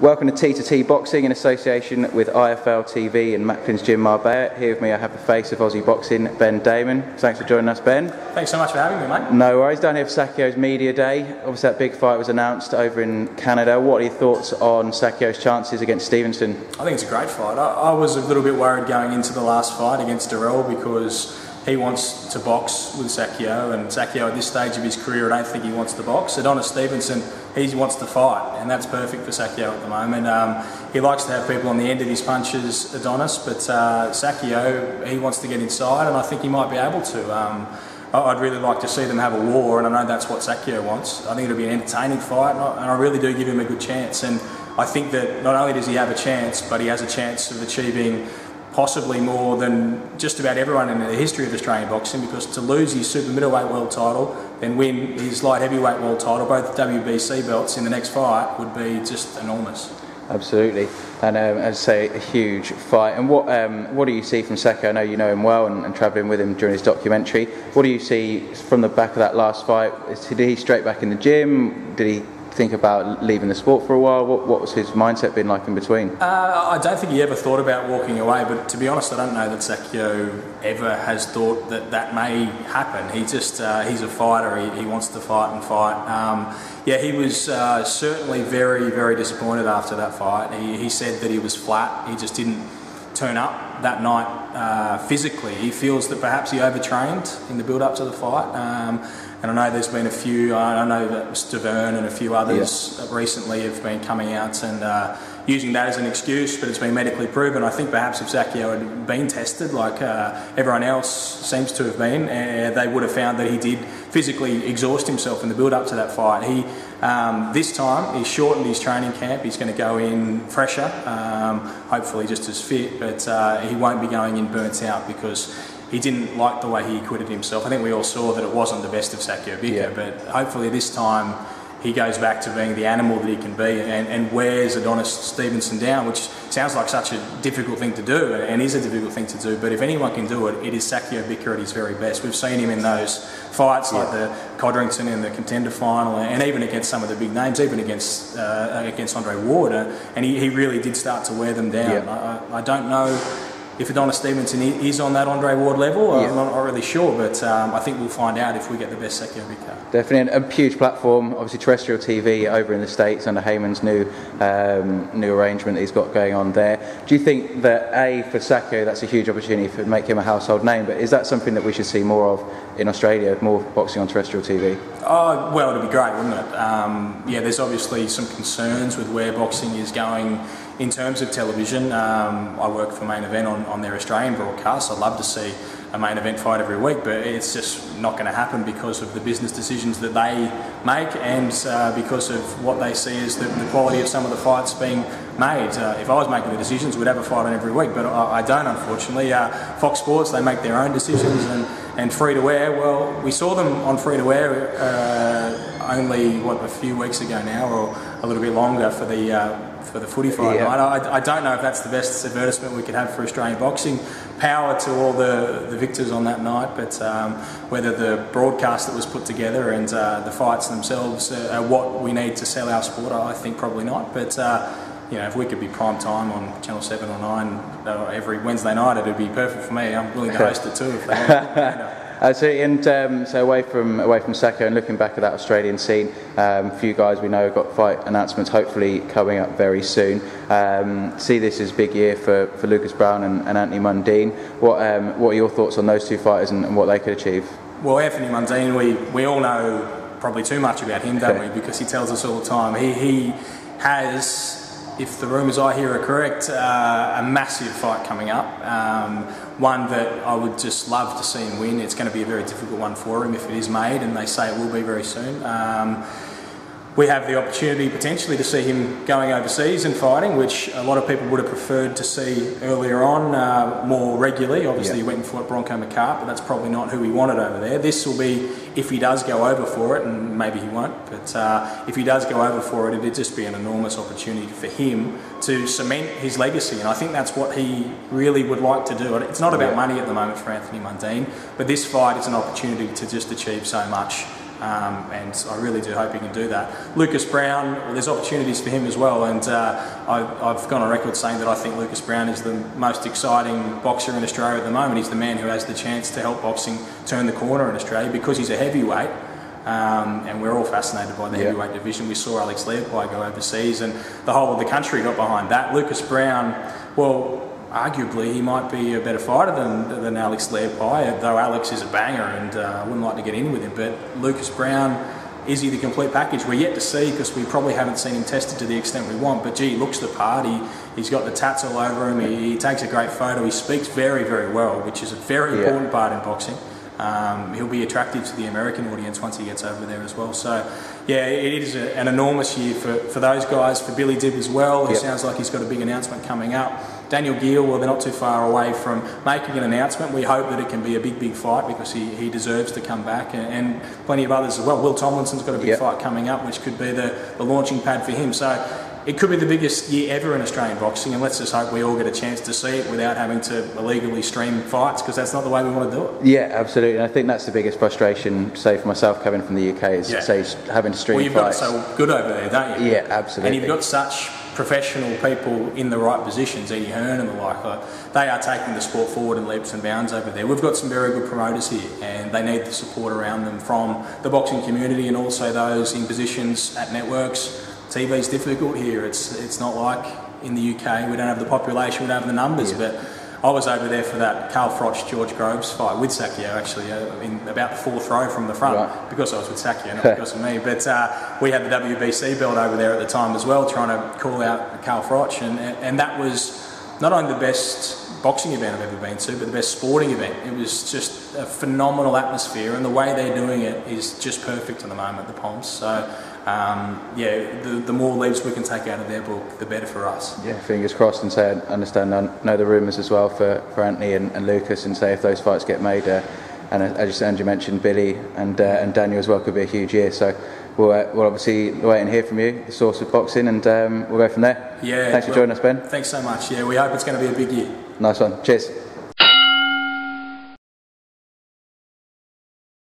Welcome to T2T Boxing in association with IFL TV and Macklin's Gym Marbella. Here with me I have the face of Aussie Boxing, Damon. Thanks for joining us, Ben. Thanks so much for having me, mate. No worries. Down here for Sakio's media day. Obviously that big fight was announced over in Canada. What are your thoughts on Sakio's chances against Stevenson? I think it's a great fight. I was a little bit worried going into the last fight against Geale because he wants to box with Sakio, and Sakio at this stage of his career, I don't think he wants to box. Adonis Stevenson, he wants to fight, and that's perfect for Sakio at the moment. He likes to have people on the end of his punches, Adonis, but Sakio, he wants to get inside, and I think he might be able to. I'd really like to see them have a war, and I know that's what Sakio wants. I think it'll be an entertaining fight, and I really do give him a good chance. And I think that not only does he have a chance, but he has a chance of achieving possibly more than just about everyone in the history of Australian boxing, because to lose his super middleweight world title, then win his light heavyweight world title, both WBC belts in the next fight, would be just enormous. Absolutely, and as I say, a huge fight. And what do you see from Sakio? I know you know him well and travelling with him during his documentary. What do you see from the back of that last fight? Did he straight back in the gym? Did he think about leaving the sport for a while? What was his mindset been like in between? I don't think he ever thought about walking away, but to be honest, I don't know that Sakio ever has thought that that may happen. He just he's a fighter. He wants to fight and fight. Yeah, he was certainly very, very disappointed after that fight. He said that he was flat. He just didn't turn up that night physically. He feels that perhaps he overtrained in the build-up to the fight. And I know there's been a few, I know that Mr. Browne and a few others recently have been coming out and using that as an excuse, but it's been medically proven. I think perhaps if Sakio had been tested like everyone else seems to have been, they would have found that he did physically exhaust himself in the build-up to that fight. This time, he's shortened his training camp. He's going to go in fresher, hopefully just as fit, but he won't be going in burnt out because he didn't like the way he acquitted himself. I think we all saw that it wasn't the best of Sakio Bika, but hopefully this time he goes back to being the animal that he can be and wears Adonis Stevenson down, which sounds like such a difficult thing to do, and is a difficult thing to do, but if anyone can do it, it is Sakio Bika at his very best. We've seen him in those fights like the Codrington in the contender final, and even against some of the big names, even against Andre Ward, and he really did start to wear them down. I don't know if Adonis Stevenson is on that Andre Ward level. I'm not really sure, but I think we'll find out if we get the best Sakio Bika. Definitely, a huge platform, obviously terrestrial TV over in the States under Heyman's new arrangement that he's got going on there. Do you think that, for Sakio, that's a huge opportunity to make him a household name, but is that something that we should see more of in Australia, more boxing on terrestrial TV? Oh, well, it'd be great, wouldn't it? Yeah, there's obviously some concerns with where boxing is going in terms of television. I work for Main Event on their Australian broadcast. I'd love to see a main event fight every week, but it's just not going to happen because of the business decisions that they make and because of what they see as the quality of some of the fights being made. If I was making the decisions, we'd have a fight on every week, but I don't, unfortunately. Fox Sports, they make their own decisions, and free-to-air, well, we saw them on free-to-air only, a few weeks ago now, or a little bit longer for the footy fight night. I don't know if that's the best advertisement we could have for Australian boxing. Power to all the victors on that night, but whether the broadcast that was put together and the fights themselves are what we need to sell our sport, I think probably not. But you know, if we could be prime time on Channel 7 or 9 every Wednesday night, it'd be perfect for me. I'm willing to host it too if they want. So away from Sakio and looking back at that Australian scene, a few guys we know have got fight announcements hopefully coming up very soon. See this as a big year for Lucas Browne and Anthony Mundine. What are your thoughts on those two fighters and what they could achieve? Well, Anthony Mundine, we all know probably too much about him, don't we? Because he tells us all the time. He has, if the rumours I hear are correct, a massive fight coming up. One that I would just love to see him win. It's going to be a very difficult one for him if it is made, and they say it will be very soon. We have the opportunity potentially to see him going overseas and fighting, which a lot of people would have preferred to see earlier on, more regularly. Obviously, he went and fought Bronco McCart, but that's probably not who he wanted over there. This will be, if he does go over for it, and maybe he won't, but if he does go over for it, it'd just be an enormous opportunity for him to cement his legacy, and I think that's what he really would like to do. It's not about money at the moment for Anthony Mundine, but this fight is an opportunity to just achieve so much and I really do hope he can do that. Lucas Browne, well, there's opportunities for him as well, and I've gone on record saying that I think Lucas Browne is the most exciting boxer in Australia at the moment. He's the man who has the chance to help boxing turn the corner in Australia because he's a heavyweight. And we're all fascinated by the heavyweight division. We saw Alex Leopai go overseas, and the whole of the country got behind that. Lucas Browne, well, arguably he might be a better fighter than Alex Leopai, though Alex is a banger, and I wouldn't like to get in with him. But Lucas Browne, is he the complete package? We're yet to see, because we probably haven't seen him tested to the extent we want. But gee, he looks the part. He's got the tats all over him. He takes a great photo. He speaks very, very well, which is a very important part in boxing. He'll be attractive to the American audience once he gets over there as well. So, yeah, it is an enormous year for those guys, for Billy Dibb as well, who sounds like he's got a big announcement coming up. Daniel Geale, well, they're not too far away from making an announcement. We hope that it can be a big, big fight, because he deserves to come back, and plenty of others as well. Will Tomlinson's got a big fight coming up, which could be the launching pad for him. So it could be the biggest year ever in Australian boxing, and let's just hope we all get a chance to see it without having to illegally stream fights, because that's not the way we want to do it. Yeah, absolutely. And I think that's the biggest frustration, say for myself coming from the UK, is say having to stream fights. Well, you've got it so good over there, don't you? Yeah, absolutely. And you've got such professional people in the right positions, Eddie Hearn and the like. They are taking the sport forward in leaps and bounds over there. We've got some very good promoters here, and they need the support around them from the boxing community and also those in positions at networks. TV's difficult here. It's not like in the UK. We don't have the population, we don't have the numbers. But I was over there for that Carl Froch George Groves fight with Sakio, actually, in about the fourth row from the front, because I was with Sakio, not because of me. But we had the WBC belt over there at the time as well, trying to call out Carl Froch, and that was not only the best boxing event I've ever been to, but the best sporting event. It was just a phenomenal atmosphere, and the way they're doing it is just perfect at the moment, the Poms. So the more leaves we can take out of their book, the better for us. Yeah, fingers crossed, and say I understand, I know the rumours as well for Anthony and Lucas, and say if those fights get made, and as you mentioned, Billy and Daniel as well, could be a huge year. So we'll obviously wait and hear from you, the source of boxing, and we'll go from there. Yeah. Thanks for joining us, Ben. Thanks so much. Yeah, we hope it's going to be a big year. Nice one. Cheers.